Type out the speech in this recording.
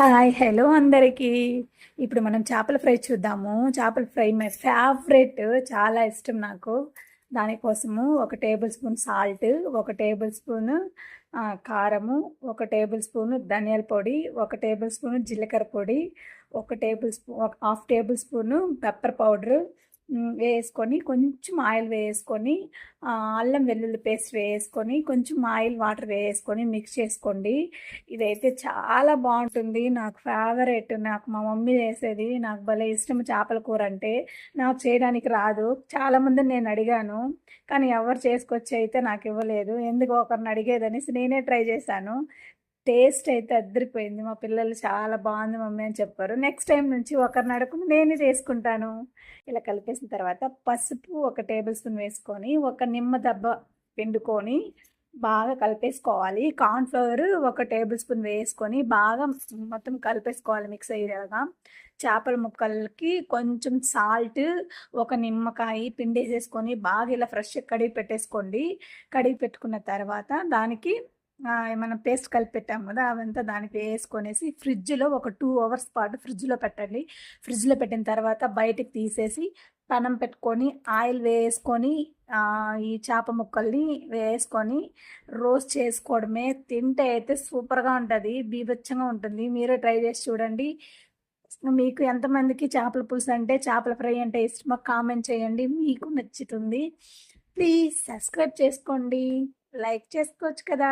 Hi hello అందరికీ. ఇప్పుడు మనం చేపల ఫ్రై చూద్దాము. చేపల ఫ్రై మై ఫేవరెట్, చాలా ఇష్టం నాకు. దానికోసము 1 table spoon salt, 1 table spoon కారము, 1 టేబుల్ స్పూన్ ధనియాల పొడి, 1 టేబుల్ స్పూన్ జీలకర్ర పొడి, 1 half table spoon pepper powder వేసుకొని, కొంచెం ఆయిల్ వేసుకొని, అల్లం వెల్లుల్లి పేస్ట్ వేసుకొని, కొంచెం ఆయిల్ వాటర్ వేసుకొని మిక్స్ చేసుకోండి. ఇదైతే చాలా బాగుంటుంది. నాకు ఫేవరెట్. నాకు మా మమ్మీ చేసేది నాకు భలే ఇష్టం. చేపల కూర అంటే నాకు చేయడానికి రాదు. చాలామందిని నేను అడిగాను, కానీ ఎవరు చేసుకొచ్చి అయితే నాకు ఇవ్వలేదు. ఎందుకు ఒకరిని అడిగేదనేసి నేనే ట్రై చేశాను. టేస్ట్ అయితే అద్దరిపోయింది. మా పిల్లలు చాలా బాగుంది మమ్మీ అని చెప్పారు. నెక్స్ట్ టైం నుంచి ఒకరిని అడగకుండా నేనే చేసుకుంటాను. ఇలా కలిపేసిన తర్వాత పసుపు 1 టేబుల్ స్పూన్ వేసుకొని, ఒక నిమ్మ దెబ్బ పిండుకొని బాగా కలిపేసుకోవాలి. కార్న్‌ఫ్లవర్ 1 టేబుల్ స్పూన్ వేసుకొని బాగా మొత్తం కలిపేసుకోవాలి మిక్స్ అయ్యేలాగా. చేపల ముక్కలకి కొంచెం సాల్ట్, ఒక నిమ్మకాయ పిండేసేసుకొని బాగా ఇలా ఫ్రెష్‌గా కడిగి పెట్టేసుకోండి. కడిగి పెట్టుకున్న తర్వాత దానికి మనం పేస్ట్ కలిపి పెట్టాం కదా, అవంతా దానికి వేసుకొనేసి ఫ్రిడ్జ్లో ఒక 2 అవర్స్ పాటు ఫ్రిడ్జ్లో పెట్టండి. ఫ్రిడ్జ్లో పెట్టిన తర్వాత బయటికి తీసేసి పెనం పెట్టుకొని ఆయిల్ వేసుకొని ఈ చేప ముక్కల్ని వేసుకొని రోస్ట్ చేసుకోవడమే. తింటే అయితే సూపర్గా ఉంటుంది, బీభత్సంగా ఉంటుంది. మీరే ట్రై చేసి చూడండి. మీకు ఎంతమందికి చేపల పులుసు అంటే, చేపల ఫ్రై అంటే ఇష్టమో కామెంట్ చేయండి. మీకు నచ్చుతుంది. ప్లీజ్ సబ్స్క్రైబ్ చేసుకోండి, లైక్ చేసుకోవచ్చు కదా.